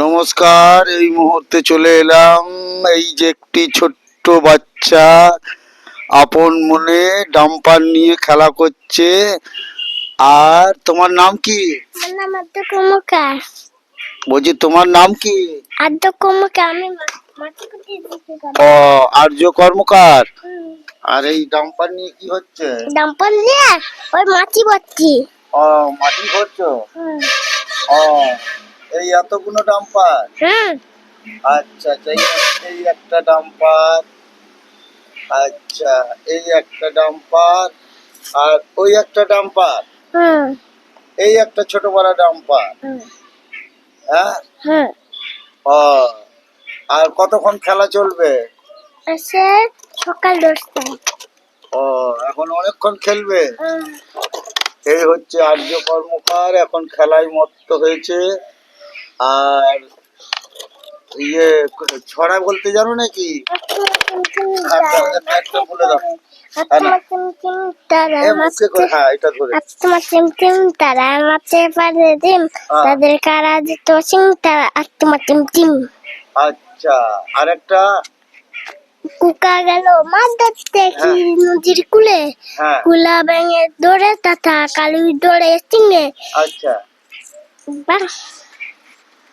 নমস্কার। এই মুহূর্তে চলে এলাম এই যে একটি ছোট্ট বাচ্চা আপন মনে ডাম্পার নিয়ে খেলা করছে। আর তোমার নাম কি? আমার নাম আদ্য কর্মকার। বলছি তোমার নাম কি? আদ্য কর্মকার। আমি মাটি কুটি ও, আর্য কর্মকার। আর এই ডাম্পার নিয়ে কি হচ্ছে? ডাম্পার নিয়ে ওই মাটি ভর্তি। ও, মাটি ভরছো? ও, এই এতগুলো ডাম্পার? আচ্ছা আচ্ছা, এই একটা ডাম্পার। আচ্ছা, এই একটা ডাম্পার আর ওই একটা ডাম্পার, এই একটা ছোট বড় ডাম্পার। হ্যাঁ, ও, আর কতক্ষণ খেলা চলবে? সকাল 10টায়। ও, এখন অনেকক্ষণ খেলবে। এই হচ্ছে আর্য কর্মকার, এখন খেলায় মত্ত হয়েছে। আর ইয়ে ছড়া বলতে জানো নাকি? একটা বলে দাও। হ্যাঁ, এটা ধরে। তাদের কারা দিত সিং তারা আত্মা টিম টিম। আচ্ছা, আর একটা কুকা গেল মাছ ধরতে নদীর কুলে। কুলা ভেঙে দৌড়ে তথা কালু দৌড়ে সিংহে। আচ্ছা,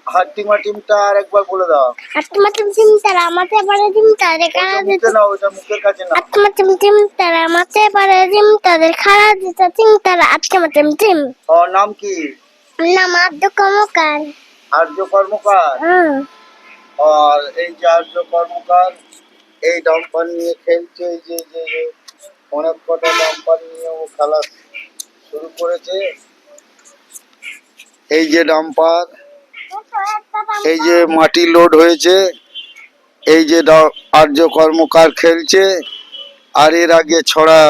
হাট্টিমা টিমটা আর একবার বলে দাও। হাট্টিমা টিম টিম তারা মাঠে পারে ডিম তাদের খাড়া দিত না, ওটা মুখের কাছে না। হাট্টিমা টিম টিম তারা মাঠে পারে ডিম তাদের খাড়া দিত সিং তারা হাট্টিমা টিম টিম। ওর নাম কি? নাম আদ্য কর্মকার। আর্য কর্মকার। আর এই যে আর্য কর্মকার এই ডাম্পার নিয়ে খেলছে। এই যে অনেক কটা ডাম্পার নিয়ে ও খেলা শুরু করেছে। এই যে ডাম্পার, এই যে মাটি লোড হয়েছে, এই যে আর্য কর্মকার খেলছে। আর এর আগে ছড়া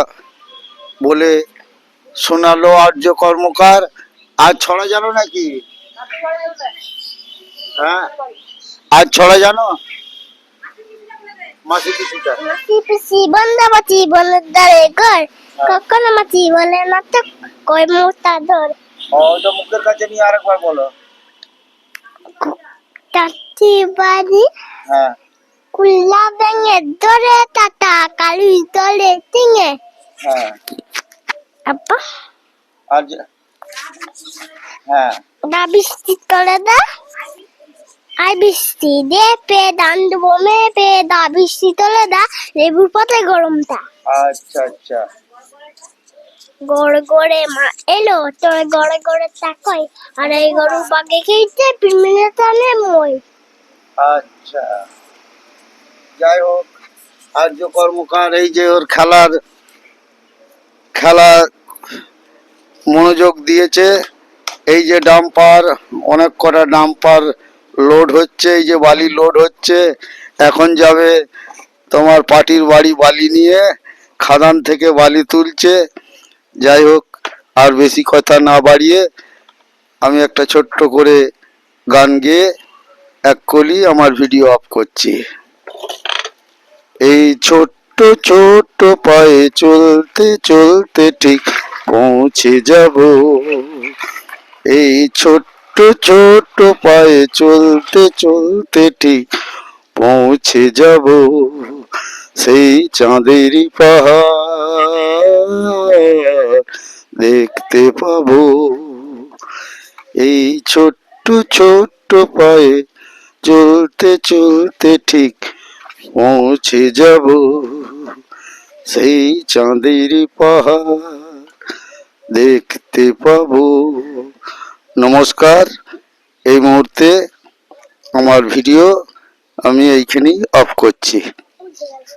বলে শোনালো আর্য কর্মকার। আর ছড়া জানো নাকি? হ্যাঁ, আর ছড়া জানো? মাসি পিসিটা। মাসি পিসি বন্ধা মাছি বনের ধারে ঘর, কখনো মাছি বলে না তো কই মোটা ধর। ওটা মুখের কাছে নিয়ে আরেকবার বলো। টাটি বাড়ি, হ্যাঁ, কুল্লা ভেঙে ধরে টাটা কালু দলে টিঙে। হ্যাঁ, আব্বা আর হ্যাঁ, দা বৃষ্টি তলে দা আই বৃষ্টি দে পে দান দেবো মে পে দা বৃষ্টি তলে দা লেবুর পথে গরমটা। আচ্ছা আচ্ছা, গড়ে গড়ে মা এলো তোর গড়ে গড়ে তাকই আর এই গরু বাগে খেয়েছে পিমিনে টানে মই। আচ্ছা, যাই হোক, আর্য কর্মকার এই যে ওর খেলা মনোযোগ দিয়েছে। এই যে ডাম্পার, অনেক কটা ডাম্পার লোড হচ্ছে, এই যে বালি লোড হচ্ছে। এখন যাবে তোমার পাটির বাড়ি বালি নিয়ে, খাদান থেকে বালি তুলছে। যাই হোক, আর বেশি কথা না বাড়িয়ে আমি একটা ছোট্ট করে গান গেয়ে এক কলি আমার ভিডিও অফ করছি। এই ছোট্ট ছোট্ট পায়ে চলতে চলতে ঠিক পৌঁছে যাব। এই ছোট্ট ছোট্ট পায়ে চলতে চলতে ঠিক পৌঁছে যাব সেই চাঁদেরই পাহাড় দেখতে পাবো। এই ছোট্ট ছোট্ট পায়ে চলতে চলতে ঠিক পৌঁছে যাব সেই চাঁদেরই পাহাড় দেখতে পাবো। নমস্কার। এই মুহূর্তে আমার ভিডিও আমি এইখানেই অফ করছি।